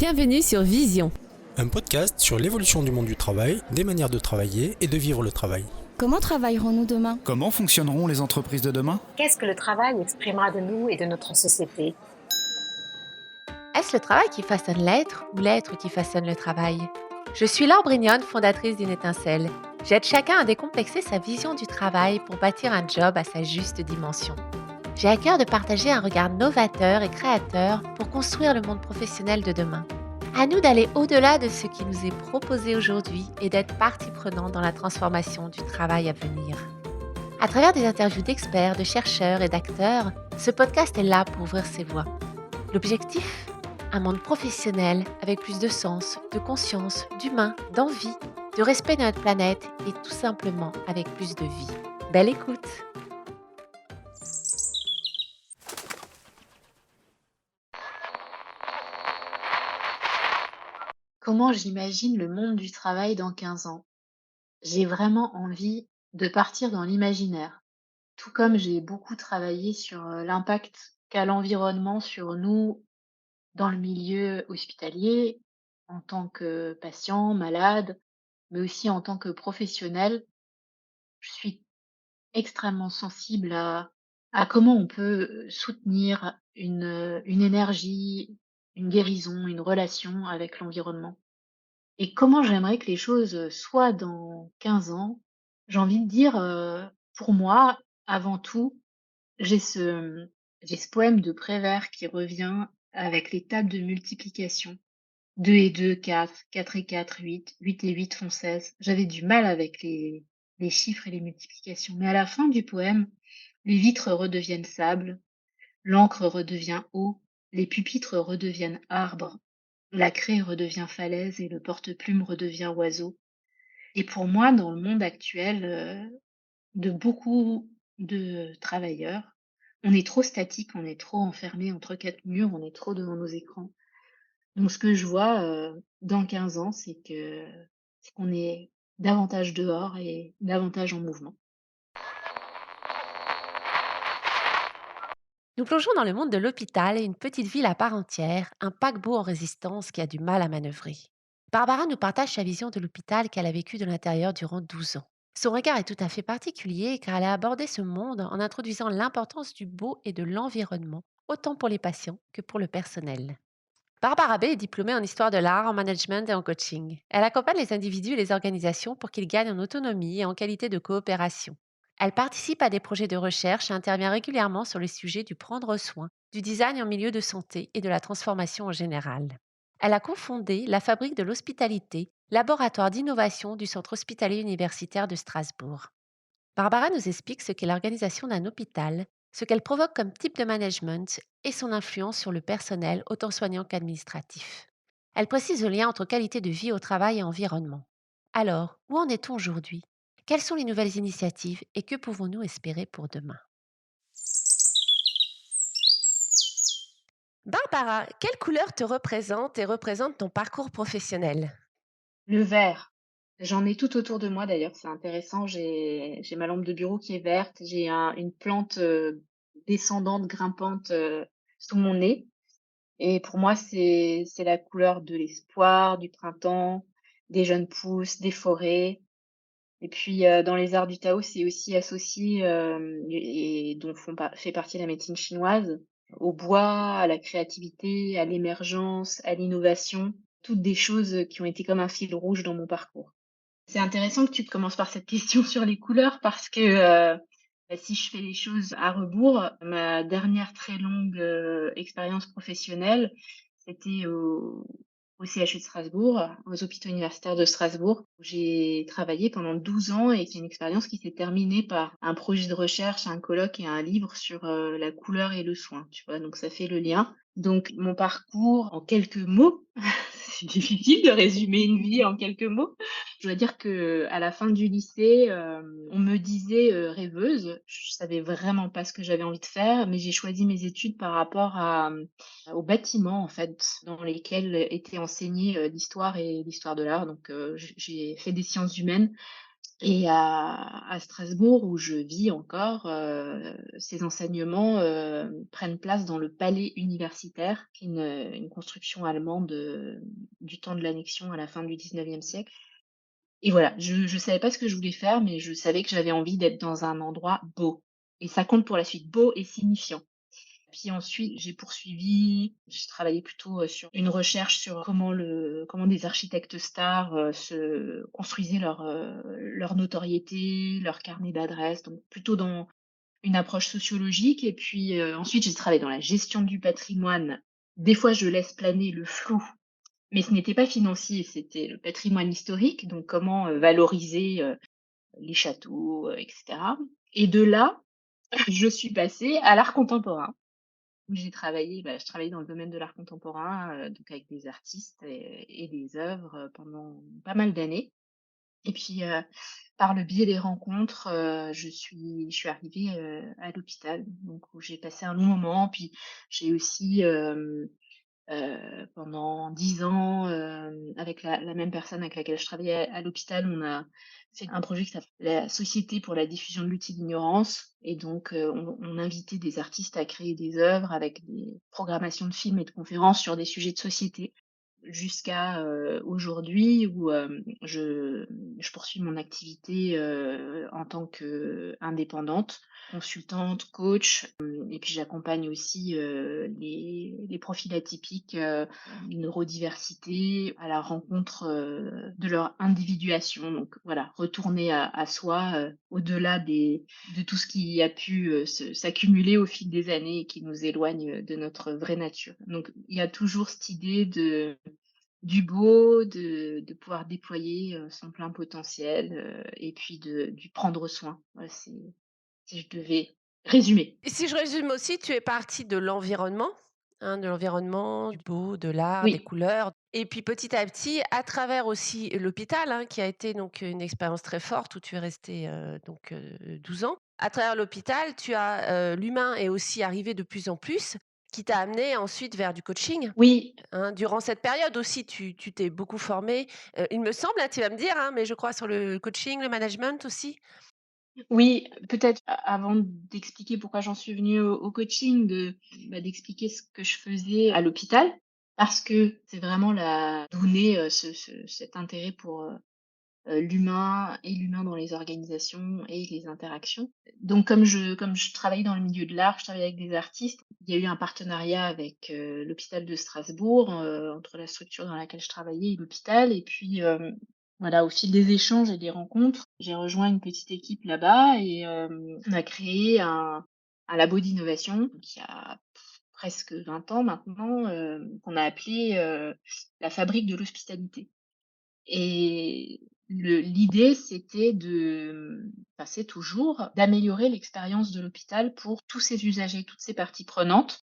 Bienvenue sur Vision. Un podcast sur l'évolution du monde du travail, des manières de travailler et de vivre le travail. Comment travaillerons-nous demain ? Comment fonctionneront les entreprises de demain ? Qu'est-ce que le travail exprimera de nous et de notre société ? Est-ce le travail qui façonne l'être ou l'être qui façonne le travail ? Je suis Laure Brignone, fondatrice d'une étincelle. J'aide chacun à décomplexer sa vision du travail pour bâtir un job à sa juste dimension. J'ai à cœur de partager un regard novateur et créateur pour construire le monde professionnel de demain. À nous d'aller au-delà de ce qui nous est proposé aujourd'hui et d'être partie prenante dans la transformation du travail à venir. À travers des interviews d'experts, de chercheurs et d'acteurs, ce podcast est là pour ouvrir ses voies. L'objectif ? Un monde professionnel avec plus de sens, de conscience, d'humain, d'envie, de respect de notre planète et tout simplement avec plus de vie. Belle écoute! Comment j'imagine le monde du travail dans 15 ans? J'ai vraiment envie de partir dans l'imaginaire. Tout comme j'ai beaucoup travaillé sur l'impact qu'a l'environnement sur nous dans le milieu hospitalier, en tant que patient, malade, mais aussi en tant que professionnel, je suis extrêmement sensible à comment on peut soutenir une énergie, une guérison, une relation avec l'environnement. Et comment j'aimerais que les choses soient dans 15 ans? J'ai envie de dire, pour moi, avant tout, j'ai ce, j'ai ce poème de Prévert qui revient avec les tables de multiplication. 2 et 2, 4, 4 et 4, 8, 8 et 8 font 16. J'avais du mal avec les chiffres et les multiplications. Mais à la fin du poème, les vitres redeviennent sable, l'encre redevient eau, les pupitres redeviennent arbres, la craie redevient falaise et le porte-plume redevient oiseau. Et pour moi, dans le monde actuel, de beaucoup de travailleurs, on est trop statique, on est trop enfermé entre 4 murs, on est trop devant nos écrans. Donc ce que je vois, dans 15 ans, c'est qu'on est davantage dehors et davantage en mouvement. Nous plongeons dans le monde de l'hôpital et une petite ville à part entière, un paquebot en résistance qui a du mal à manœuvrer. Barbara nous partage sa vision de l'hôpital qu'elle a vécu de l'intérieur durant 12 ans. Son regard est tout à fait particulier car elle a abordé ce monde en introduisant l'importance du beau et de l'environnement, autant pour les patients que pour le personnel. Barbara B est diplômée en histoire de l'art, en management et en coaching. Elle accompagne les individus et les organisations pour qu'ils gagnent en autonomie et en qualité de coopération. Elle participe à des projets de recherche et intervient régulièrement sur le sujet du prendre soin, du design en milieu de santé et de la transformation en général. Elle a cofondé la Fabrique de l'Hospitalité, laboratoire d'innovation du Centre hospitalier universitaire de Strasbourg. Barbara nous explique ce qu'est l'organisation d'un hôpital, ce qu'elle provoque comme type de management et son influence sur le personnel, autant soignant qu'administratif. Elle précise le lien entre qualité de vie au travail et environnement. Alors, où en est-on aujourd'hui ? Quelles sont les nouvelles initiatives et que pouvons-nous espérer pour demain ? Barbara, quelle couleur te représente et représente ton parcours professionnel ? Le vert, j'en ai tout autour de moi d'ailleurs, c'est intéressant. J'ai ma lampe de bureau qui est verte, j'ai une plante descendante, grimpante sous mon nez. Et pour moi, c'est la couleur de l'espoir, du printemps, des jeunes pousses, des forêts. Et puis dans les arts du Tao, c'est aussi associé et dont fait partie la médecine chinoise, au bois, à la créativité, à l'émergence, à l'innovation, toutes des choses qui ont été comme un fil rouge dans mon parcours. C'est intéressant que tu commences par cette question sur les couleurs parce que, si je fais les choses à rebours, ma dernière très longue, expérience professionnelle, c'était au CHU de Strasbourg, aux hôpitaux universitaires de Strasbourg, où j'ai travaillé pendant 12 ans et c'est une expérience qui s'est terminée par un projet de recherche, un colloque et un livre sur, la couleur et le soin, tu vois? Donc ça fait le lien. Donc mon parcours en quelques mots, c'est difficile de résumer une vie en quelques mots. Je dois dire que à la fin du lycée, on me disait, rêveuse. Je savais vraiment pas ce que j'avais envie de faire, mais j'ai choisi mes études par rapport aux bâtiments, en fait, dans lesquels était enseignée, l'histoire et l'histoire de l'art. Donc, j'ai fait des sciences humaines Et à Strasbourg, où je vis encore, ces enseignements, prennent place dans le palais universitaire, qui est une construction allemande, du temps de l'annexion à la fin du 19e siècle. Et voilà, je savais pas ce que je voulais faire, mais je savais que j'avais envie d'être dans un endroit beau et ça compte pour la suite, beau et signifiant. Puis ensuite, j'ai travaillé plutôt, sur une recherche sur comment des architectes stars, se construisaient leur notoriété, leur carnet d'adresses, donc plutôt dans une approche sociologique. Et puis, ensuite j'ai travaillé dans la gestion du patrimoine. Des fois, je laisse planer le flou, mais ce n'était pas financier, c'était le patrimoine historique, donc comment, valoriser, les châteaux, et cetera. Et de là, je suis passée à l'art contemporain. Où je travaillais dans le domaine de l'art contemporain, donc avec des artistes et des œuvres, pendant pas mal d'années. Et puis, par le biais des rencontres, je suis arrivée, à l'hôpital, donc où j'ai passé un long moment. Puis j'ai aussi, pendant 10 ans, avec la même personne avec laquelle je travaillais à l'hôpital, on a fait un projet qui s'appelle la Société pour la diffusion de l'outil d'ignorance. Et donc, on invitait des artistes à créer des œuvres avec des programmations de films et de conférences sur des sujets de société. Jusqu'à, aujourd'hui où, je poursuis mon activité, en tant qu'indépendante, consultante, coach, et puis j'accompagne aussi, les profils atypiques, neurodiversité à la rencontre, de leur individuation. Donc voilà, retourner à soi, au-delà de tout ce qui a pu, s'accumuler au fil des années et qui nous éloigne, de notre vraie nature. Donc il y a toujours cette idée du beau, de pouvoir déployer, son plein potentiel, et puis du prendre soin. Voilà, si je devais résumer. Et si je résume aussi, tu es partie de l'environnement, hein, de l'environnement, du beau, de l'art, des Oui, couleurs et puis petit à petit, à travers aussi l'hôpital, hein, qui a été donc une expérience très forte où tu es restée, 12 ans. À travers l'hôpital, tu as, l'humain est aussi arrivé de plus en plus, qui t'a amené ensuite vers du coaching, oui, hein. Durant cette période aussi, tu t'es beaucoup formée, il me semble, hein, tu vas me dire, hein, mais je crois sur le coaching, le management aussi? oui, peut-être avant d'expliquer pourquoi j'en suis venue au coaching, d'expliquer ce que je faisais à l'hôpital, parce que c'est vraiment la d'où naît, cet intérêt pour, l'humain et l'humain dans les organisations et les interactions. Donc comme je travaillais dans le milieu de l'art, je travaillais avec des artistes, il y a eu un partenariat avec, l'hôpital de Strasbourg, entre la structure dans laquelle je travaillais et l'hôpital. Et puis, voilà, au fil des échanges et des rencontres, j'ai rejoint une petite équipe là-bas et on a créé un labo d'innovation qui a presque 20 ans maintenant, qu'on a appelé, la fabrique de l'hospitalité. Et l'idée, c'était enfin, c'est toujours d'améliorer l'expérience de l'hôpital pour tous ses usagers, toutes ses parties prenantes.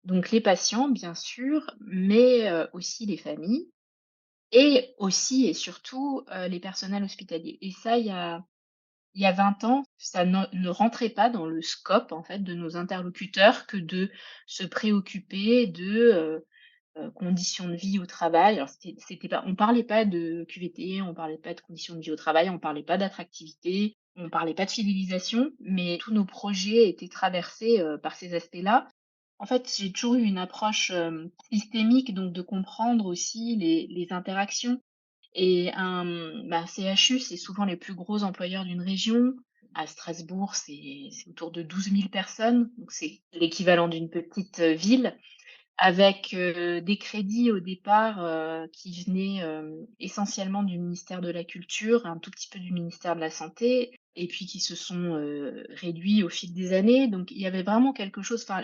Donc les patients, bien sûr, mais aussi les familles et aussi et surtout, les personnels hospitaliers. Et ça, il y a 20 ans, ça ne rentrait pas dans le scope, en fait, de nos interlocuteurs que de se préoccuper de, conditions de vie au travail. Alors c'était pas on parlait pas de QVT, on parlait pas de conditions de vie au travail, on parlait pas d'attractivité, on parlait pas de fidélisation, mais tous nos projets étaient traversés, par ces aspects-là. En fait, j'ai toujours eu une approche, systémique, donc de comprendre aussi les interactions. Et CHU, c'est souvent les plus gros employeurs d'une région. À Strasbourg, c'est autour de 12 000 personnes, donc c'est l'équivalent d'une petite, ville. Avec, des crédits au départ, qui venaient, essentiellement du ministère de la Culture, un tout petit peu du ministère de la Santé et puis qui se sont, réduits au fil des années. Donc il y avait vraiment quelque chose, enfin,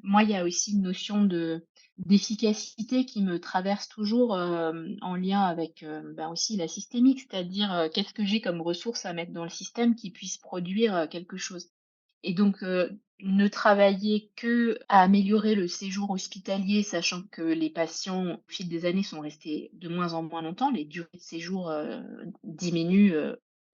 moi, il y a aussi une notion d'efficacité qui me traverse toujours, en lien avec, aussi la systémique, c'est-à-dire, qu'est-ce que j'ai comme ressources à mettre dans le système qui puisse produire, quelque chose? Et donc, ne travailler que à améliorer le séjour hospitalier, sachant que les patients, au fil des années, sont restés de moins en moins longtemps, les durées de séjour, diminuent,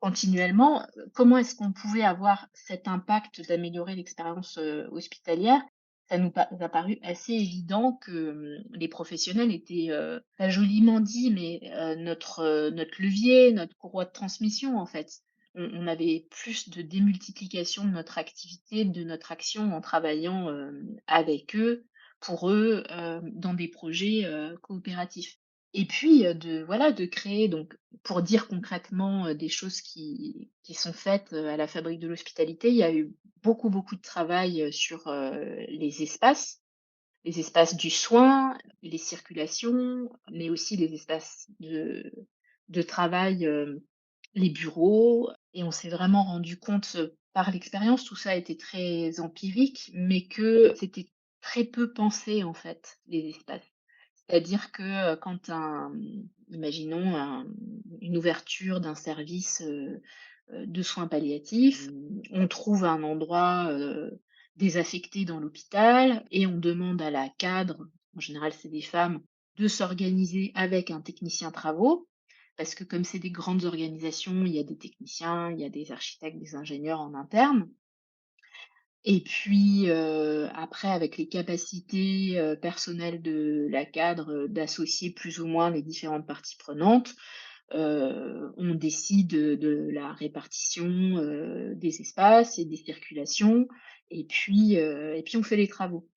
continuellement. Comment est-ce qu'on pouvait avoir cet impact d'améliorer l'expérience, hospitalière ça nous a paru assez évident que, les professionnels étaient, pas joliment dit, mais, notre levier, notre courroie de transmission, en fait. On avait plus de démultiplication de notre activité, de notre action en travaillant, avec eux, pour eux, dans des projets, coopératifs. Et puis, de créer donc pour dire concrètement, des choses qui sont faites, à la Fabrique de l'Hospitalité, il y a eu beaucoup, beaucoup de travail, sur, les espaces du soin, les circulations, mais aussi les espaces de travail, les bureaux, et on s'est vraiment rendu compte, par l'expérience, tout ça a été très empirique, mais que c'était très peu pensé, en fait, les espaces. C'est-à-dire que, quand imaginons une ouverture d'un service, de soins palliatifs, on trouve un endroit, désaffecté dans l'hôpital et on demande à la cadre, en général c'est des femmes, de s'organiser avec un technicien travaux. Parce que comme c'est des grandes organisations, il y a des techniciens, il y a des architectes, des ingénieurs en interne. Et puis, après avec les capacités, personnelles de la cadre, d'associer plus ou moins les différentes parties prenantes, on décide, de la répartition, des espaces et des circulations, et puis on fait les travaux.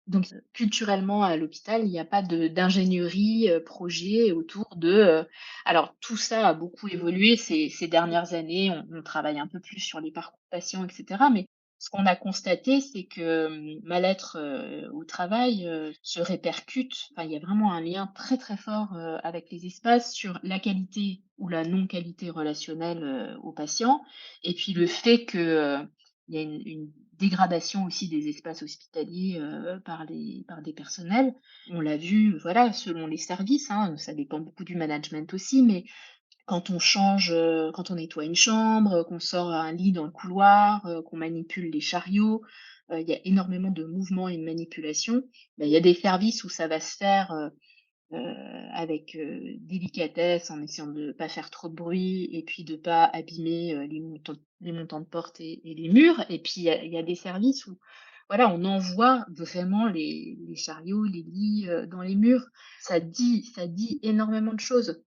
Donc, culturellement à l'hôpital, il n'y a pas d'ingénierie, projet autour alors tout ça a beaucoup évolué ces dernières années. On travaille un peu plus sur les parcours patients et cetera, mais ce qu'on a constaté, c'est que, mal-être, au travail, se répercute, enfin, il y a vraiment un lien très, très fort, avec les espaces sur la qualité ou la non-qualité relationnelle, aux patients, et puis le fait que, il y a une dégradation aussi des espaces hospitaliers, par des personnels. On l'a vu, voilà, selon les services, hein, ça dépend beaucoup du management aussi, mais quand on nettoie une chambre, qu'on sort un lit dans le couloir, qu'on manipule les chariots, il y a énormément de mouvements et de manipulations. Il y a des services où ça va se faire, avec, délicatesse, en essayant de ne pas faire trop de bruit et puis de pas abîmer, les montants de porte et les murs, et puis il y a des services où, voilà, on envoie vraiment les chariots, les lits, dans les murs. Ça dit énormément de choses.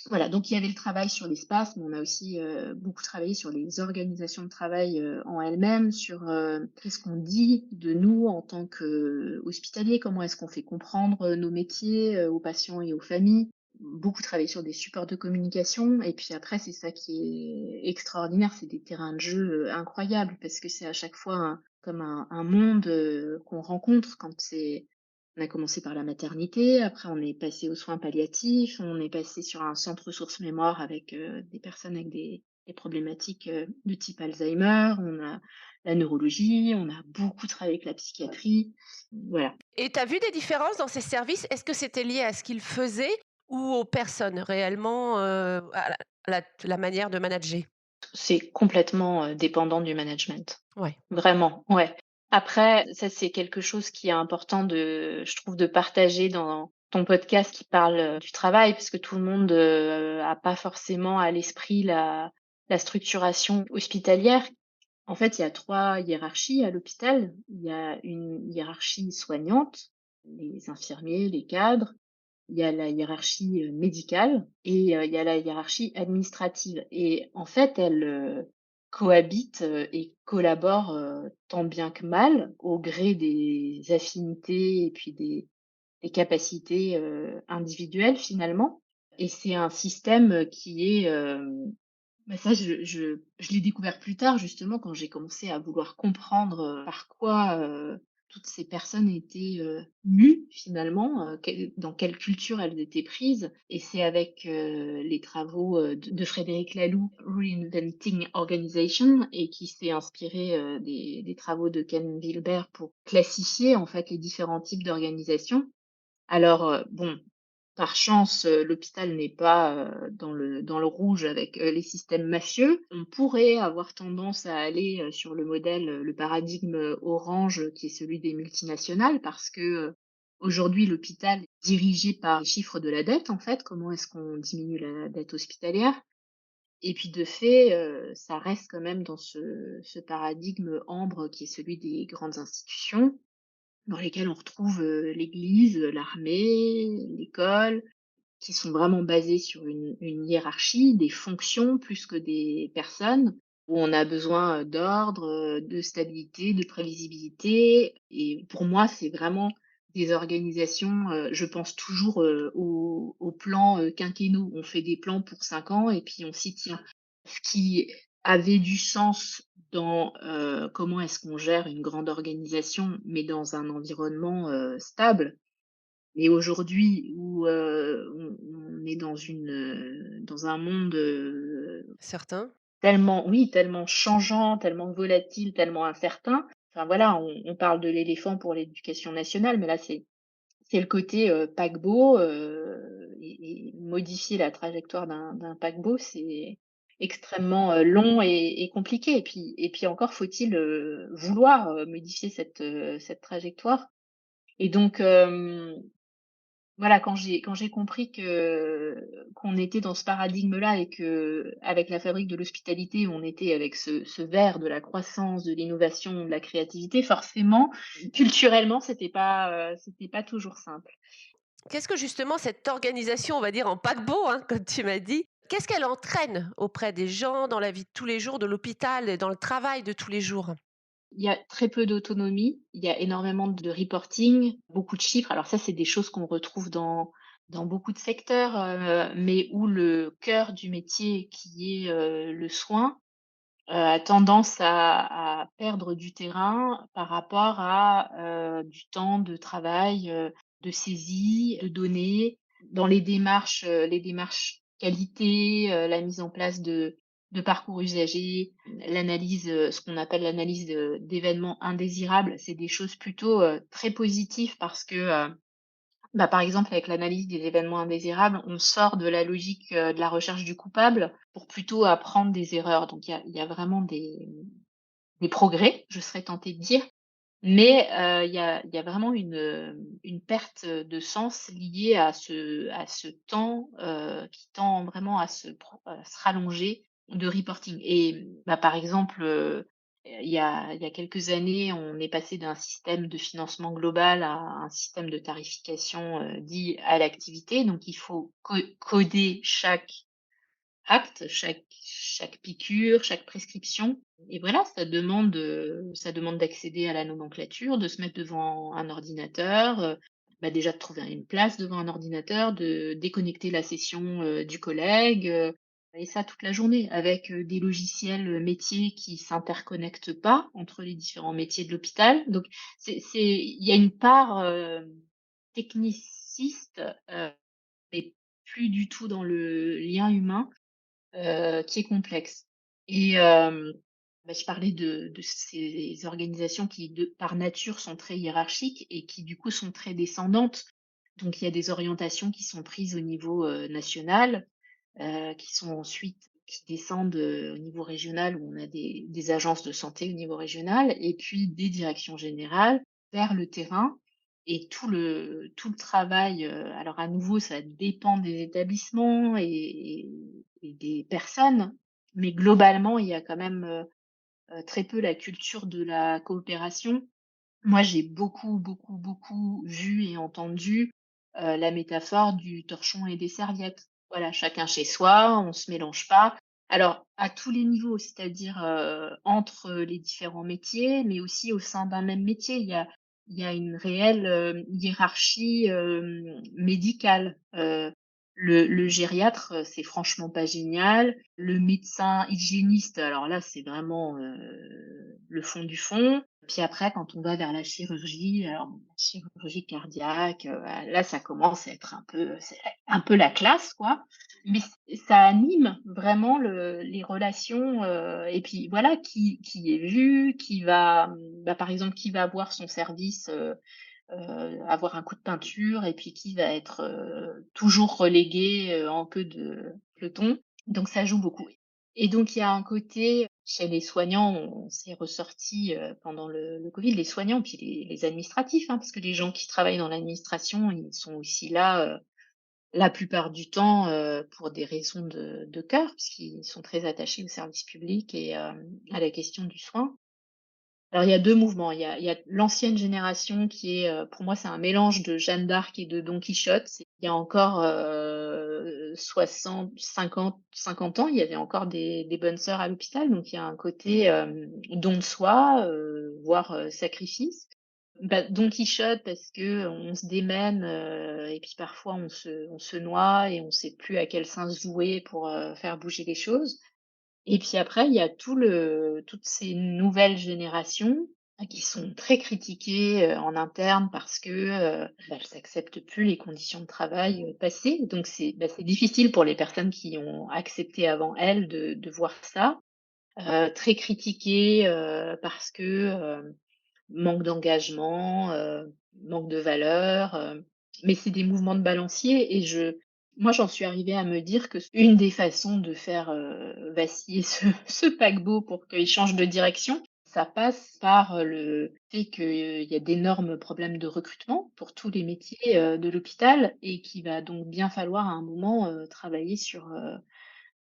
Voilà, donc il y avait le travail sur l'espace, mais on a aussi, beaucoup travaillé sur les organisations de travail, en elles-mêmes, sur, qu'est-ce qu'on dit de nous en tant qu'hospitaliers? Comment est-ce qu'on fait comprendre, nos métiers, aux patients et aux familles? Beaucoup travaillé sur des supports de communication, et puis après c'est ça qui est extraordinaire, c'est des terrains de jeu, incroyables, parce que c'est à chaque fois comme un monde, qu'on rencontre quand c'est on a commencé par la maternité, après on est passé aux soins palliatifs, on est passé sur un centre ressources mémoire avec, des personnes avec des problématiques, de type Alzheimer, on a la neurologie, on a beaucoup travaillé avec la psychiatrie, voilà. Et tu as vu des différences dans ces services? Est-ce que c'était lié à ce qu'ils faisaient ou aux personnes réellement, à la manière de manager? C'est complètement, dépendant du management. Ouais. Vraiment, ouais. Après, ça, c'est quelque chose qui est important je trouve, de partager dans ton podcast qui parle, du travail, parce que tout le monde, a pas forcément à l'esprit la structuration hospitalière. En fait, il y a 3 hiérarchies à l'hôpital. Il y a une hiérarchie soignante, les infirmiers, les cadres. Il y a la hiérarchie, médicale, et il y a la hiérarchie administrative, et en fait, elles, cohabitent, et collaborent, tant bien que mal au gré des affinités et puis des capacités, individuelles finalement, et c'est un système, qui est, ça je l'ai découvert plus tard, justement quand j'ai commencé à vouloir comprendre, par quoi, toutes ces personnes étaient, mues finalement, dans quelle culture elles étaient prises, et c'est avec, les travaux, de Frédéric Laloux, Reinventing Organization, et qui s'est inspiré, des travaux de Ken Wilber pour classifier en fait les différents types d'organisations. Alors, bon, par chance, l'hôpital n'est pas, dans le rouge avec, les systèmes mafieux. On pourrait avoir tendance à aller, sur le modèle, le paradigme, orange, qui est celui des multinationales, parce que, aujourd'hui l'hôpital est dirigé par les chiffres de la dette en fait. Comment est-ce qu'on diminue la dette hospitalière? Et puis de fait, ça reste quand même dans ce paradigme ambre qui est celui des grandes institutions, dans lesquelles on retrouve, l'église, l'armée, l'école, qui sont vraiment basées sur une hiérarchie, des fonctions plus que des personnes, où on a besoin, d'ordre, de stabilité, de prévisibilité. Et pour moi, c'est vraiment des organisations, je pense toujours, aux plans, quinquennaux. On fait des plans pour 5 ans et puis on s'y tient. Ce qui avait du sens dans, comment est-ce qu'on gère une grande organisation, mais dans un environnement, stable. Mais aujourd'hui où, on est dans un monde, Certains. tellement oui, tellement changeant, tellement volatile, tellement incertain. Enfin voilà, on parle de l'éléphant pour l'éducation nationale, mais là c'est le côté, paquebot, et modifier la trajectoire d'un paquebot, c'est extrêmement, long et compliqué. Et puis encore faut-il, vouloir, modifier cette trajectoire. Et donc, voilà, quand j'ai compris qu'on était dans ce paradigme-là et que avec la fabrique de l'hospitalité, on était avec ce verre de la croissance, de l'innovation, de la créativité, forcément, culturellement, c'était pas toujours simple. Qu'est-ce que justement cette organisation, on va dire en paquebot, hein, comme tu m'as dit, qu'est-ce qu'elle entraîne auprès des gens dans la vie de tous les jours de l'hôpital et dans le travail de tous les jours? Il y a très peu d'autonomie, il y a énormément de reporting, beaucoup de chiffres. Alors ça, c'est des choses qu'on retrouve dans beaucoup de secteurs, mais où le cœur du métier qui est, le soin, a tendance à perdre du terrain par rapport à, du temps de travail, de saisie de données, dans les démarches qualité, la mise en place de parcours usagers, l'analyse, ce qu'on appelle l'analyse d'événements indésirables. C'est des choses plutôt, très positives parce que, bah, par exemple, avec l'analyse des événements indésirables, on sort de la logique, de la recherche du coupable pour plutôt apprendre des erreurs. Donc il y a vraiment des progrès, je serais tentée de dire, mais il y a vraiment une perte, de sens liée à ce temps, qui tend vraiment à se rallonger de reporting. Et bah, par exemple, il y a quelques années, on est passé d'un système de financement global à un système de tarification, dit à l'activité. Donc il faut coder chaque acte, chaque piqûre, chaque prescription. Et voilà, ça demande d'accéder à la nomenclature, de se mettre devant un ordinateur, bah, déjà de trouver une place devant un ordinateur, de déconnecter la session, du collègue, et ça toute la journée avec, des logiciels, métiers qui s'interconnectent pas entre les différents métiers de l'hôpital. Donc il y a une part, techniciste, mais plus du tout dans le lien humain, qui est complexe. Et bah, je parlais de ces organisations qui, par nature, sont très hiérarchiques et qui, du coup, sont très descendantes. Donc il y a des orientations qui sont prises au niveau, national, qui sont ensuite qui descendent, au niveau régional où on a des agences de santé au niveau régional et puis des directions générales vers le terrain. Et tout le travail, alors à nouveau ça dépend des établissements et des personnes, mais globalement il y a quand même, très peu la culture de la coopération. Moi, j'ai beaucoup, beaucoup, beaucoup vu et entendu, la métaphore du torchon et des serviettes. Voilà, chacun chez soi, on se mélange pas. Alors, à tous les niveaux, c'est-à-dire, entre les différents métiers, mais aussi au sein d'un même métier. Il y a une réelle, hiérarchie, médicale. Le gériatre, c'est franchement pas génial. Le médecin hygiéniste, alors là, c'est vraiment, le fond du fond. Puis après, quand on va vers la chirurgie, alors bon, la chirurgie cardiaque, là, ça commence à être c'est un peu la classe, quoi. Mais ça anime vraiment les relations, et puis voilà, qui est vu, qui va, bah, par exemple, qui va avoir son service, avoir un coup de peinture et puis qui va être, toujours relégué, en queue de peloton. Donc ça joue beaucoup. Et donc il y a un côté chez les soignants, on s'est ressorti, pendant le covid, les soignants, puis les administratifs, hein, parce que les gens qui travaillent dans l'administration, ils sont aussi là, la plupart du temps, pour des raisons de cœur, parce qu'ils sont très attachés au service public et à la question du soin. Alors il y a 2 mouvements. Il y a l'ancienne génération qui est, pour moi, c'est un mélange de Jeanne d'Arc et de Don Quichotte. C'est il y a encore, 60-50 ans, il y avait encore des bonnes sœurs à l'hôpital, donc il y a un côté, don de soi, voire, sacrifice. Bah, Don Quichotte parce que on se démène, et puis parfois on se noie et on sait plus à quel sens se vouer pour, faire bouger les choses. Et puis après, il y a toutes ces nouvelles générations, qui sont très critiquées, en interne parce que, elles n'acceptent plus les conditions de travail, passées. Donc c'est difficile pour les personnes qui ont accepté avant elles de voir ça. Très critiquées, parce que, manque d'engagement, manque de valeur, mais c'est des mouvements de balancier et moi, j'en suis arrivée à me dire que une des façons de faire, vaciller ce paquebot pour qu'il change de direction, ça passe par, le fait qu'il y a d'énormes problèmes de recrutement pour tous les métiers, de l'hôpital et qu'il va donc bien falloir à un moment, travailler sur,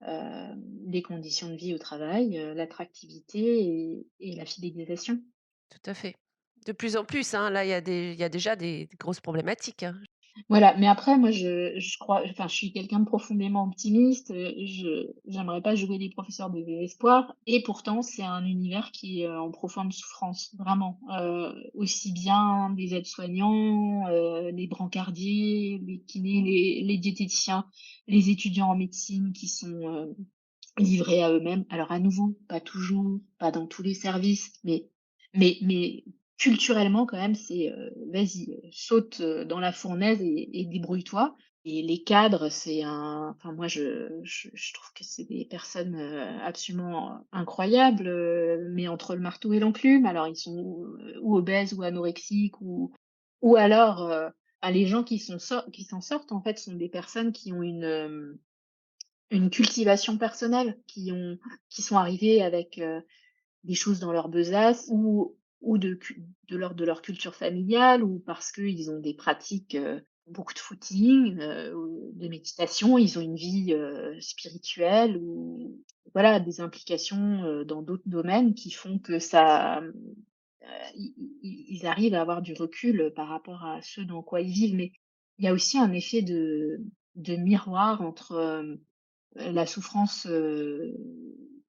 les conditions de vie au travail, l'attractivité et la fidélisation. Tout à fait. De plus en plus, hein, là, il y a déjà des grosses problématiques, hein. Voilà, mais après moi je crois enfin je suis quelqu'un de profondément optimiste, j'aimerais pas jouer les professeurs de désespoir et pourtant c'est un univers qui est, en profonde souffrance, vraiment. Aussi bien des aides-soignants, les brancardiers, les kinés, les diététiciens, les étudiants en médecine qui sont, livrés à eux-mêmes. Alors à nouveau, pas toujours, pas dans tous les services, mais culturellement quand même, c'est, vas-y, saute, dans la fournaise et débrouille-toi. Et les cadres, c'est un enfin moi je trouve que c'est des personnes, absolument incroyables, mais entre le marteau et l'enclume. Alors ils sont ou obèses ou anorexiques ou alors, les gens qui s'en sortent en fait sont des personnes qui ont une cultivation personnelle, qui sont arrivés avec, des choses dans leur besace ou de leur culture familiale ou parce qu'ils ont des pratiques, beaucoup de footing, ou de méditation. Ils ont une vie, spirituelle ou voilà, des implications, dans d'autres domaines qui font que ça, ils arrivent à avoir du recul, par rapport à ce dans quoi ils vivent. Mais il y a aussi un effet de miroir entre, la souffrance,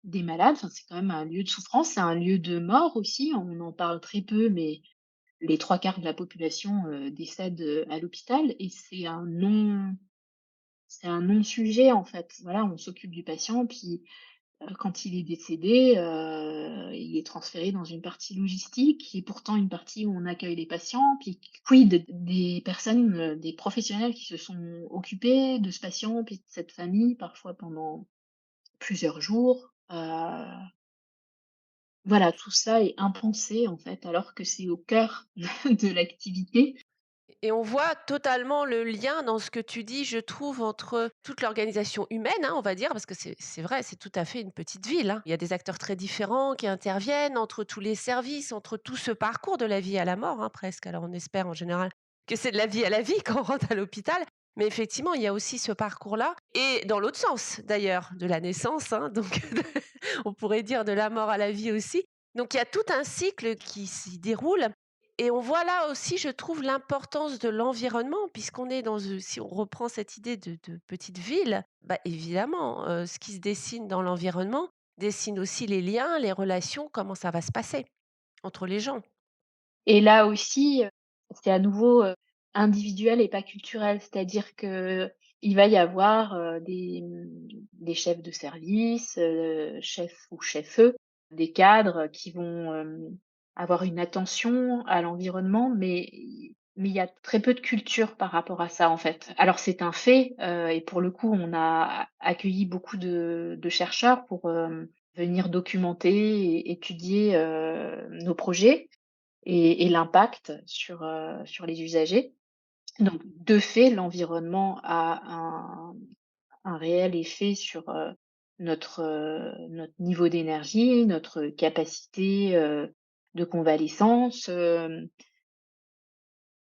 des malades, enfin, c'est quand même un lieu de souffrance, c'est un lieu de mort aussi. On en parle très peu, mais les 3/4 de la population, décèdent, à l'hôpital et c'est un non-sujet, en fait. Voilà, on s'occupe du patient, puis, quand il est décédé, il est transféré dans une partie logistique qui est pourtant une partie où on accueille les patients. Puis quid des personnes, des professionnels qui se sont occupés de ce patient, puis de cette famille, parfois pendant plusieurs jours, voilà, tout ça est impensé, en fait, alors que c'est au cœur de l'activité. Et on voit totalement le lien dans ce que tu dis, je trouve, entre toute l'organisation humaine, hein, on va dire, parce que c'est vrai, c'est tout à fait une petite ville, hein. Il y a des acteurs très différents qui interviennent entre tous les services, entre tout ce parcours de la vie à la mort, hein, presque. Alors on espère en général que c'est de la vie à la vie quand on rentre à l'hôpital, mais effectivement, il y a aussi ce parcours-là et dans l'autre sens d'ailleurs, de la naissance, hein, donc on pourrait dire de la mort à la vie aussi. Donc il y a tout un cycle qui s'y déroule et on voit là aussi, je trouve, l'importance de l'environnement puisqu'on est si on reprend cette idée de petite ville, bah, évidemment, ce qui se dessine dans l'environnement dessine aussi les liens, les relations, comment ça va se passer entre les gens. Et là aussi, c'est à nouveau, individuel et pas culturel. C'est-à-dire que il va y avoir, des chefs de service, chefs ou chefeux, des cadres qui vont, avoir une attention à l'environnement, mais il y a très peu de culture par rapport à ça, en fait. Alors c'est un fait, et pour le coup, on a accueilli beaucoup de chercheurs pour, venir documenter et étudier, nos projets et l'impact sur les usagers. Donc de fait, l'environnement a un réel effet sur, notre niveau d'énergie, notre capacité, de convalescence,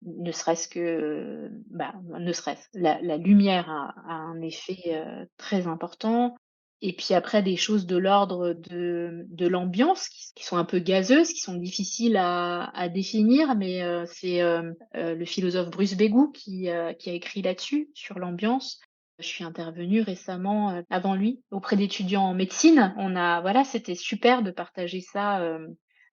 Ne serait-ce que, ne serait-ce, la lumière a un effet, très important et puis après des choses de l'ordre de l'ambiance qui sont un peu gazeuses, qui sont difficiles à définir, mais, c'est, le philosophe Bruce Begou qui a écrit là-dessus, sur l'ambiance. Je suis intervenue récemment, avant lui, auprès d'étudiants en médecine. Voilà, c'était super de partager ça,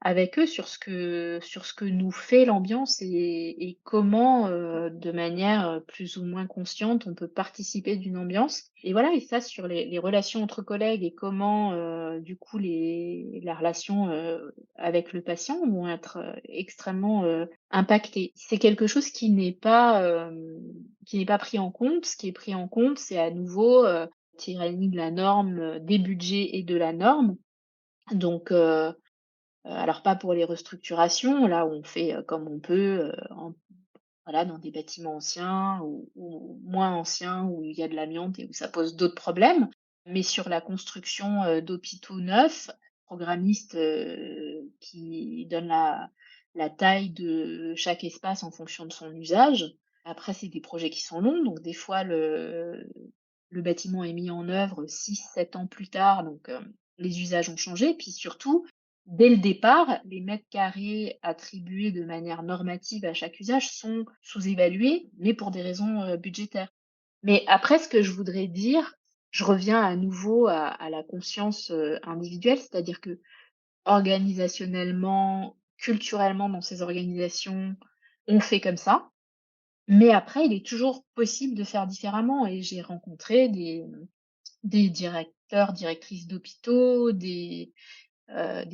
avec eux sur ce que nous fait l'ambiance et comment, de manière, plus ou moins consciente, on peut participer d'une ambiance et voilà et ça sur les relations entre collègues et comment, du coup la relation, avec le patient vont être, extrêmement, impactées. C'est quelque chose qui n'est pas pris en compte. Ce qui est pris en compte, c'est à nouveau, tyrannie de la norme, des budgets et de la norme donc alors pas pour les restructurations, là on fait, comme on peut, voilà, dans des bâtiments anciens ou moins anciens où il y a de l'amiante et où ça pose d'autres problèmes. Mais sur la construction, d'hôpitaux neufs, programmiste, qui donne la taille de chaque espace en fonction de son usage. Après c'est des projets qui sont longs, donc des fois le bâtiment est mis en œuvre 6, 7 ans plus tard, donc les usages ont changé. Puis surtout, dès le départ, les mètres carrés attribués de manière normative à chaque usage sont sous-évalués, mais pour des raisons, budgétaires. Mais après ce que je voudrais dire, je reviens à nouveau à la conscience, individuelle, c'est-à-dire que organisationnellement, culturellement dans ces organisations, on fait comme ça. Mais après, il est toujours possible de faire différemment et j'ai rencontré des directeurs, directrices d'hôpitaux, des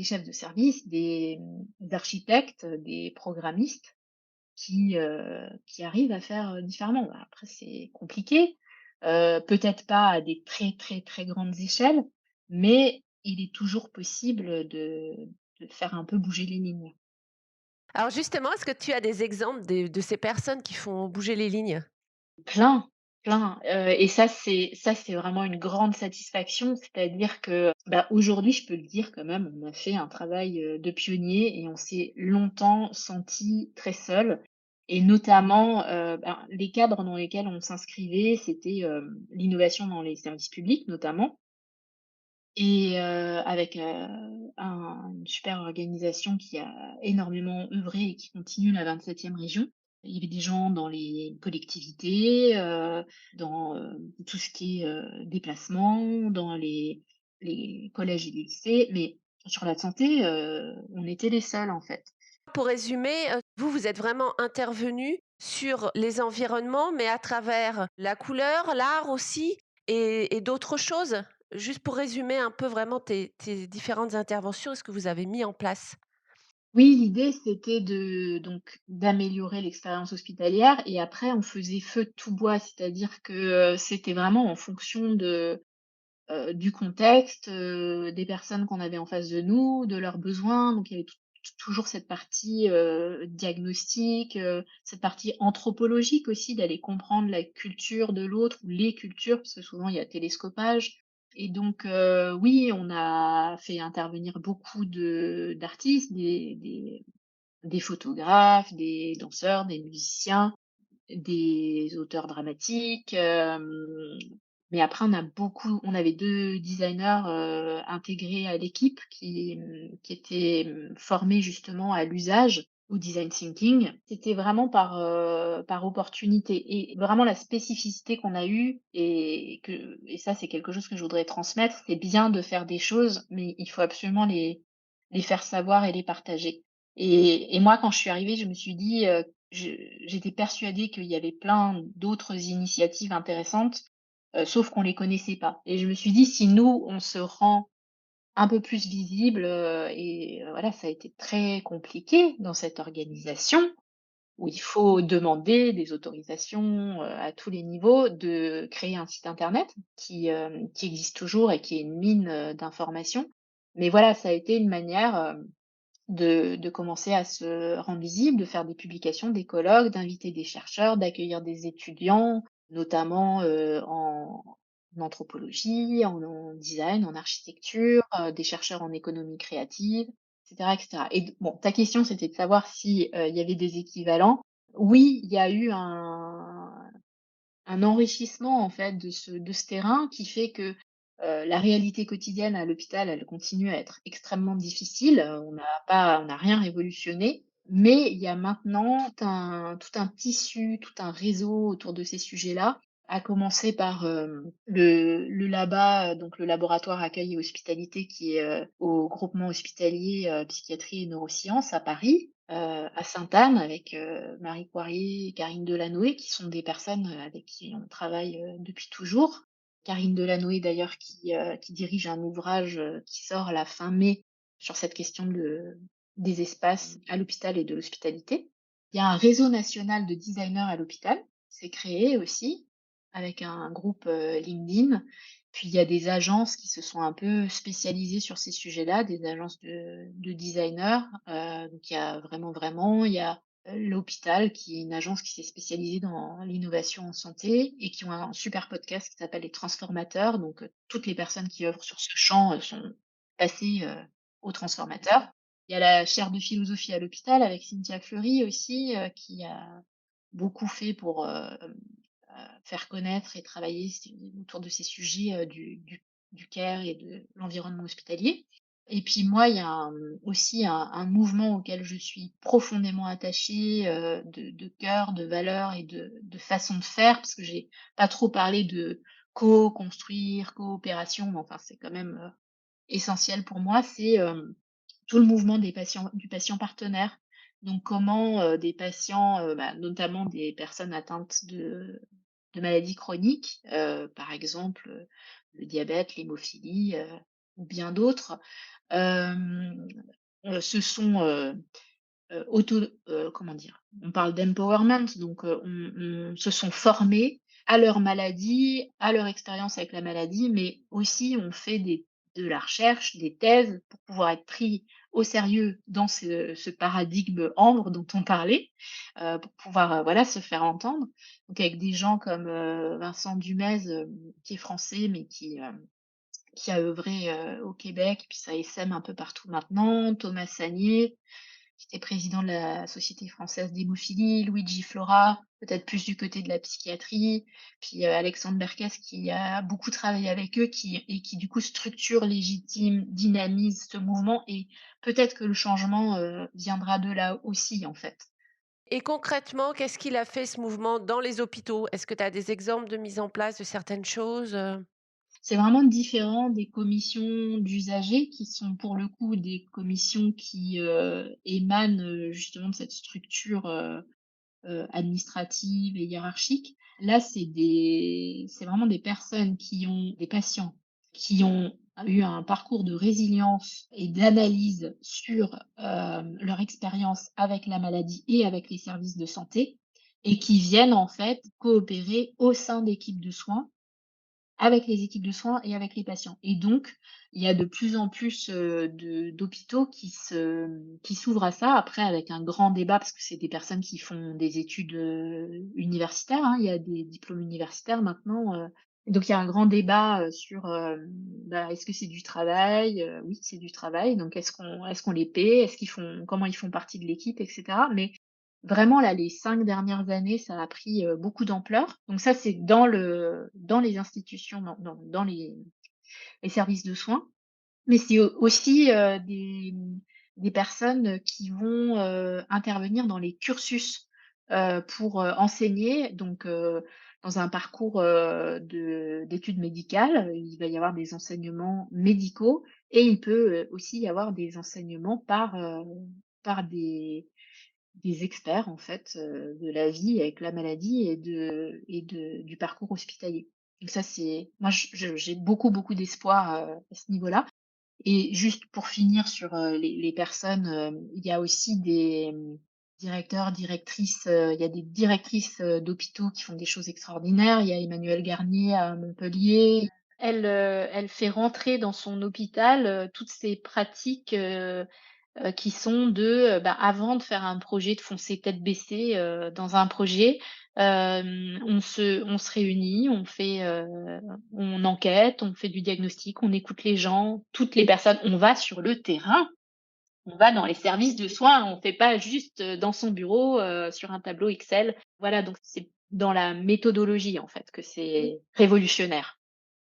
chefs de service, des architectes, des programmistes qui arrivent à faire, différemment. Bah, après c'est compliqué, peut-être pas à des très, très, très grandes échelles, mais il est toujours possible de faire un peu bouger les lignes. Alors justement, est-ce que tu as des exemples de ces personnes qui font bouger les lignes? Plein, plein, et ça c'est vraiment une grande satisfaction. C'est-à-dire que, bah, aujourd'hui, je peux le dire quand même, on a fait un travail, de pionnier et on s'est longtemps senti très seul et notamment, les cadres dans lesquels on s'inscrivait, c'était, l'innovation dans les services publics notamment et avec, une super organisation qui a énormément œuvré et qui continue, la 27e région. Il y avait des gens dans les collectivités, dans, tout ce qui est, déplacement, dans les collèges et les lycées, mais sur la santé, on était les seuls, en fait. Pour résumer, vous, vous êtes vraiment intervenus sur les environnements, mais à travers la couleur, l'art aussi et d'autres choses? Juste pour résumer un peu vraiment tes différentes interventions et ce que vous avez mis en place. Oui, l'idée, c'était d'améliorer l'expérience hospitalière et après on faisait feu de tout bois. C'est-à-dire que, c'était vraiment en fonction du contexte, des personnes qu'on avait en face de nous, de leurs besoins. Donc il y avait toujours cette partie, diagnostic, cette partie anthropologique aussi, d'aller comprendre la culture de l'autre ou les cultures, parce que souvent il y a télescopage et donc oui, on a fait intervenir beaucoup d'artistes, des photographes, des danseurs, des musiciens, des auteurs dramatiques, mais après on avait 2 designers, intégrés à l'équipe qui étaient, formés justement à l'usage, au design thinking. C'était vraiment par opportunité et vraiment la spécificité qu'on a eue et ça c'est quelque chose que je voudrais transmettre, c'est bien de faire des choses, mais il faut absolument les faire savoir et les partager. Et moi quand je suis arrivée, je me suis dit, je j'étais persuadée qu'il y avait plein d'autres initiatives intéressantes, sauf qu'on les connaissait pas et je me suis dit: «Si nous, on se rend un peu plus visible», voilà, ça a été très compliqué dans cette organisation où il faut demander des autorisations, à tous les niveaux, de créer un site internet qui existe toujours et qui est une mine, d'informations. Mais voilà, ça a été une manière, de commencer à se rendre visible, de faire des publications, des colloques, d'inviter des chercheurs, d'accueillir des étudiants, notamment, en anthropologie, en design, en architecture, des chercheurs en économie créative et cetera et cetera. Et bon, ta question, c'était de savoir si, il y avait des équivalents. Oui, il y a eu un enrichissement en fait de ce terrain qui fait que, la réalité quotidienne à l'hôpital, elle continue à être extrêmement difficile, on n'a rien révolutionné, mais il y a maintenant tout un tissu, tout un réseau autour de ces sujets-là, à commencer par, le LABA, donc le laboratoire accueil et hospitalité qui est, au groupement hospitalier, psychiatrie et neurosciences à Paris, à Sainte-Anne avec, Marie Poirier et Karine Delanoë qui sont des personnes, avec qui on travaille, depuis toujours. Karine Delanoë d'ailleurs qui dirige un ouvrage, qui sort à la fin mai sur cette question des espaces à l'hôpital et de l'hospitalité. Il y a un réseau national de designers à l'hôpital, qui s'est créé aussi avec un groupe, LinkedIn. Puis il y a des agences qui se sont un peu spécialisées sur ces sujets-là, des agences de designers. Donc il y a l'Hôpital qui est une agence qui s'est spécialisée dans l'innovation en santé et qui ont un super podcast qui s'appelle Les Transformateurs. Donc, toutes les personnes qui œuvrent sur ce champ, sont passées, aux transformateurs. Il y a la chaire de philosophie à l'hôpital avec Cynthia Fleury aussi, qui a beaucoup fait pour, faire connaître et travailler autour de ces sujets, du care et de l'environnement hospitalier. Et puis moi, il y a aussi un mouvement auquel je suis profondément attachée, de cœur, de valeurs et de façon de faire, parce que j'ai pas trop parlé de co-construire, coopération, mais enfin c'est quand même, essentiel pour moi, c'est, tout le mouvement du patient partenaire. Donc comment, des patients, notamment des personnes atteintes de maladies chroniques, par exemple, le diabète, l'hémophilie, ou bien d'autres, hem, se sont, auto comment dire? On parle d'empowerment, donc on se sont formés à leur maladie, à leur expérience avec la maladie, mais aussi on fait des de la recherche, des thèses pour pouvoir être pris au sérieux dans ce paradigme ambre dont on parlait, pour pouvoir, voilà, se faire entendre. Donc avec des gens comme, Vincent Dumez, qui est français, mais qui a œuvré, au Québec, puis ça essaime un peu partout maintenant, Thomas Sanier, qui était président de la Société française d'hémophilie, Luigi Flora, peut-être plus du côté de la psychiatrie, puis, Alexandre Berkes qui a beaucoup travaillé avec eux, qui du coup structure, légitime, dynamise ce mouvement et peut-être que le changement, viendra de là aussi, en fait. Et concrètement, qu'est-ce qu'il a fait ce mouvement dans les hôpitaux? Est-ce que tu as des exemples de mise en place de certaines choses? C'est vraiment différent des commissions d'usagers qui sont pour le coup des commissions qui, émanent, justement de cette structure, administratives et hiérarchiques. Là, c'est vraiment des personnes des patients qui ont eu un parcours de résilience et d'analyse sur, leur expérience avec la maladie et avec les services de santé et qui viennent en fait coopérer au sein d'équipes de soins avec les équipes de soins et avec les patients et donc il y a de plus en plus, de d'hôpitaux qui s'ouvrent à ça. Après avec un grand débat parce que c'est des personnes qui font des études, universitaires, hein. Il y a des diplômes universitaires maintenant, donc il y a un grand débat, sur, est-ce que c'est du travail? Oui, c'est du travail, donc est-ce qu'on les paie? Comment ils font partie de l'équipe et cetera? Mais vraiment là, les 5 dernières années, ça a pris, beaucoup d'ampleur. Donc ça, c'est dans les institutions, dans les services de soins. Mais c'est aussi, des personnes qui vont, intervenir dans les cursus, pour, enseigner. Donc, dans un parcours, d'études médicales, il va y avoir des enseignements médicaux et il peut, aussi y avoir des enseignements par des experts en fait, de la vie avec la maladie du parcours hospitalier. Donc ça c'est moi j'ai beaucoup, beaucoup d'espoir, à ce niveau-là et juste pour finir sur, les personnes, il y a aussi des, directeurs, directrices, il y a des directrices, d'hôpitaux qui font des choses extraordinaires. Il y a Emmanuelle Garnier à Montpellier. Elle fait rentrer dans son hôpital, toutes ces pratiques, qui sont avant de faire un projet, de foncer tête baissée, dans un projet, on se réunit, on enquête, on fait du diagnostic, on écoute les gens, toutes les personnes, on va sur le terrain, On va dans les services de soins, on fait pas juste, dans son bureau, sur un tableau Excel. Voilà, donc c'est dans la méthodologie, en fait, que Mmh. c'est révolutionnaire.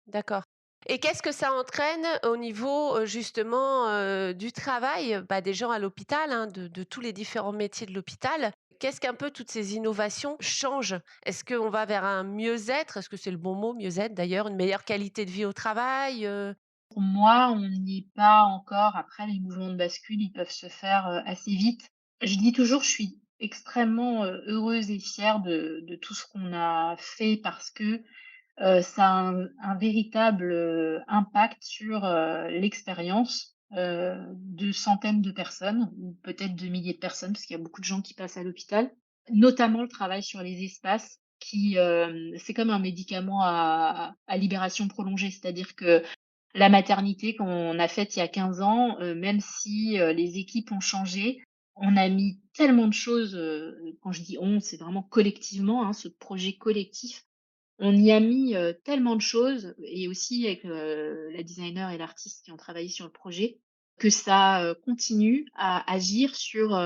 D'accord. Et qu'est-ce que ça entraîne au niveau, justement, du travail, bah, des gens à l'hôpital, hein, de tous les différents métiers de l'hôpital? Qu'est-ce qu'un peu toutes ces innovations changent? Est-ce qu'on va vers un mieux-être? Est-ce que c'est le bon mot, mieux-être d'ailleurs? Une meilleure qualité de vie au travail, Pour moi, on n'y est pas encore. Après, les mouvements de bascule, ils peuvent se faire, assez vite. Je dis toujours, je suis extrêmement, heureuse et fière de tout ce qu'on a fait parce que, ça a un véritable, impact sur, l'expérience, de centaines de personnes ou peut-être de milliers de personnes, parce qu'il y a beaucoup de gens qui passent à l'hôpital. Notamment le travail sur les espaces qui, c'est comme un médicament à libération prolongée. C'est-à-dire que la maternité qu'on a faite il y a 15 ans, même si, les équipes ont changé, on a mis tellement de choses, quand je dis «on», c'est vraiment collectivement, hein, ce projet collectif. On y a mis, tellement de choses et aussi avec, la designer et l'artiste qui ont travaillé sur le projet, que ça, continue à agir sur,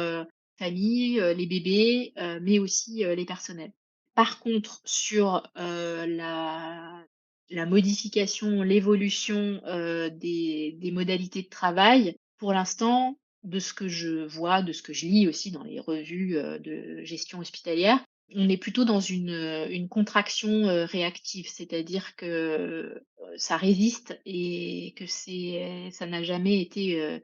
famille, les bébés, mais aussi, les personnels. Par contre, sur, la modification, l'évolution, des modalités de travail, pour l'instant, de ce que je vois, de ce que je lis aussi dans les revues, de gestion hospitalière, on est plutôt dans une contraction, réactive. C'est-à-dire que, ça résiste et que ça n'a jamais été,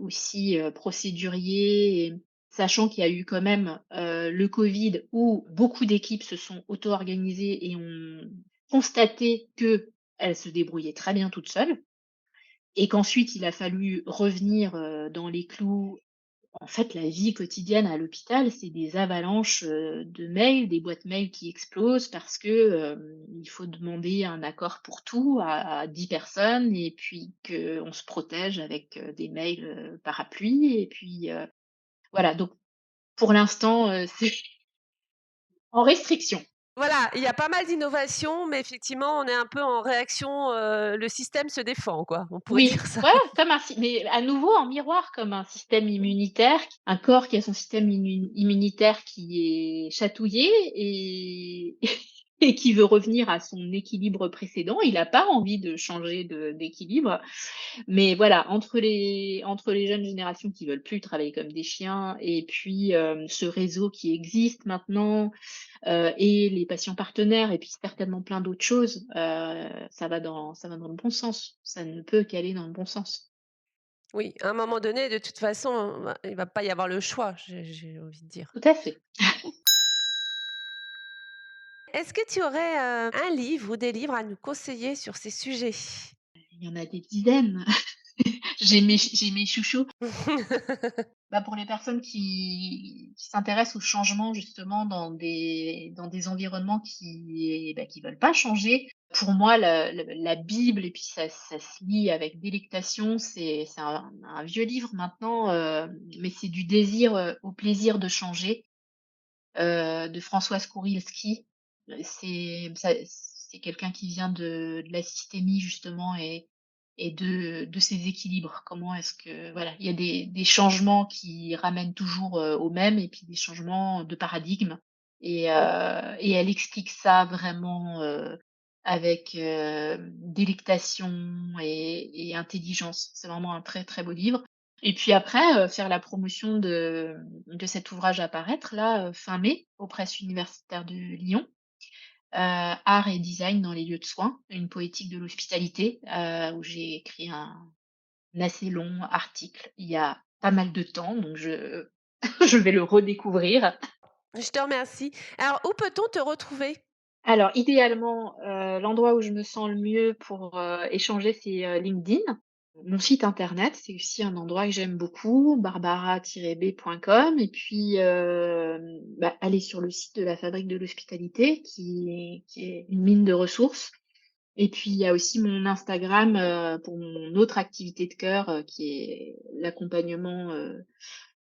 aussi, procédurier et sachant qu'il y a eu quand même, le covid où beaucoup d'équipes se sont auto-organisées et ont constaté qu'elles se débrouillaient très bien toutes seules et qu'ensuite il a fallu revenir, dans les clous. En fait, la vie quotidienne à l'hôpital, c'est des avalanches, de mails, des boîtes mails qui explosent parce que, il faut demander un accord pour tout à 10 personnes et puis qu'on se protège avec, des mails, parapluies et puis, voilà, donc pour l'instant, c'est en restriction. voilà, il y a pas mal d'innovations, mais effectivement, on est un peu en réaction, le système se défend, quoi, on pourrait dire Oui, ça. voilà, comme un mais à nouveau en miroir, comme un système immunitaire, un corps qui a son système immunitaire qui est chatouillé et et qui veut revenir à son équilibre précédent. Il a pas envie de changer d'équilibre. Mais voilà, entre les jeunes générations qui veulent plus travailler comme des chiens et puis, ce réseau qui existe maintenant, et les patients partenaires et puis certainement plein d'autres choses, ça va dans le bon sens. Ça ne peut qu'aller dans le bon sens. Oui, à un moment donné, de toute façon, bah, il va pas y avoir le choix, j'ai envie de dire. Tout à fait. Est-ce que tu aurais, un livre ou des livres à nous conseiller sur ces sujets? Il y en a des dizaines. J'ai mes chouchous. Bah, pour les personnes qui s'intéressent au changement justement dans des environnements qui veulent pas changer, pour moi la Bible et puis ça se lit avec délectation, c'est un vieux livre maintenant, mais c'est «Du désir, au plaisir de changer», de Françoise Kourielski. C'est quelqu'un qui vient de la systémie justement et de ses équilibres. Comment est-ce que voilà, il y a des changements qui ramènent toujours, au même et puis des changements de paradigme et elle explique ça vraiment, avec, délectation et intelligence. C'est vraiment un très, très beau livre et puis après, faire la promotion de cet ouvrage à paraître là, fin mai, aux Presses universitaires de Lyon. Art et design dans les lieux de soins, une poétique de l'hospitalité, où j'ai écrit un assez long article il y a pas mal de temps, donc je je vais le redécouvrir. Je te remercie. Alors, où peut-on te retrouver? Alors idéalement, l'endroit où je me sens le mieux pour, échanger, c'est, LinkedIn. Mon site internet, c'est aussi un endroit que j'aime beaucoup, barbara-b.com et puis, bah, aller sur le site de la Fabrique de l'Hospitalité qui est une mine de ressources et puis il y a aussi mon Instagram, pour mon autre activité de cœur, qui est l'accompagnement,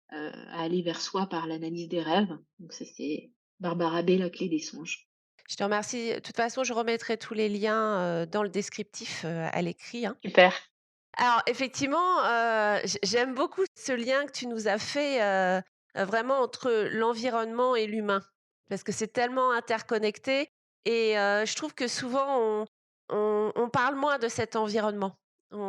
à aller vers soi par l'analyse des rêves. Donc ça, c'est Barbara B, la clé des songes. Je te remercie. De toute façon, je remettrai tous les liens, dans le descriptif, à l'écrit, hein. Super. Alors effectivement, j'aime beaucoup ce lien que tu nous as fait, vraiment entre l'environnement et l'humain. Parce que c'est tellement interconnecté et je trouve que souvent on parle moins de cet environnement.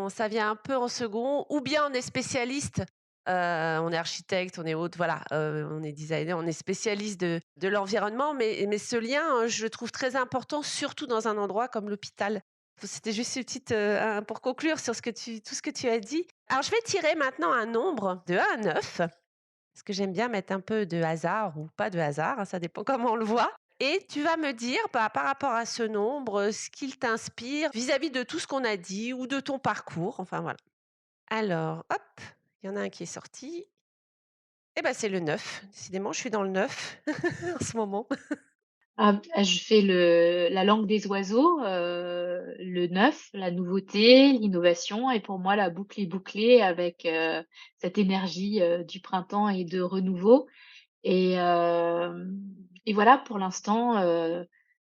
Ça vient un peu en second ou bien on est spécialiste, on est architecte, on est autre voilà, on est designer, on est spécialiste de l'environnement mais ce lien, je le trouve très important, surtout dans un endroit comme l'hôpital. C'était juste une petite, pour conclure sur tout ce que tu as dit. Alors je vais tirer maintenant un nombre de 1 à 9, parce que j'aime bien mettre un peu de hasard ou pas de hasard, hein, ça dépend comment on le voit et tu vas me dire, bah, par rapport à ce nombre, ce qu'il t'inspire vis-à-vis de tout ce qu'on a dit ou de ton parcours, enfin voilà. Alors hop, il y en a un qui est sorti et bah, c'est le 9. Décidément, je suis dans le 9 en ce moment. Je fais la langue des oiseaux, le neuf, la nouveauté, l'innovation et pour moi la boucle est bouclée avec, cette énergie, du printemps et de renouveau et et voilà pour l'instant,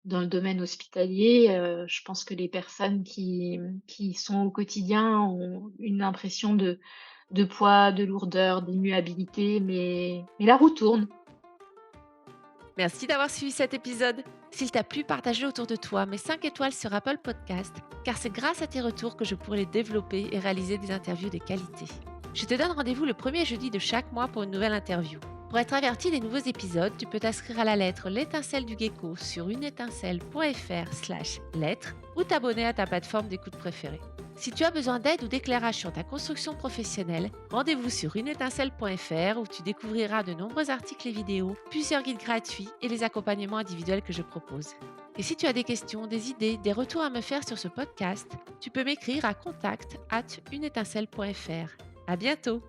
dans le domaine hospitalier, je pense que les personnes qui y sont au quotidien ont une impression de poids, de lourdeur, d'immuabilité mais la roue tourne. Merci d'avoir suivi cet épisode. S'il t'a plu, partage-le autour de toi, mets 5 étoiles sur Apple Podcast, car c'est grâce à tes retours que je pourrai les développer et réaliser des interviews de qualité. Je te donne rendez-vous le premier jeudi de chaque mois pour une nouvelle interview. Pour être averti des nouveaux épisodes, tu peux t'inscrire à la lettre L'étincelle du gecko sur uneétincelle.fr/lettre ou t'abonner à ta plateforme d'écoute préférée. Si tu as besoin d'aide ou d'éclairage sur ta construction professionnelle, rendez-vous sur uneétincelle.fr où tu découvriras de nombreux articles et vidéos, plusieurs guides gratuits et les accompagnements individuels que je propose. Et si tu as des questions, des idées, des retours à me faire sur ce podcast, tu peux m'écrire à contact@uneétincelle.fr. À bientôt!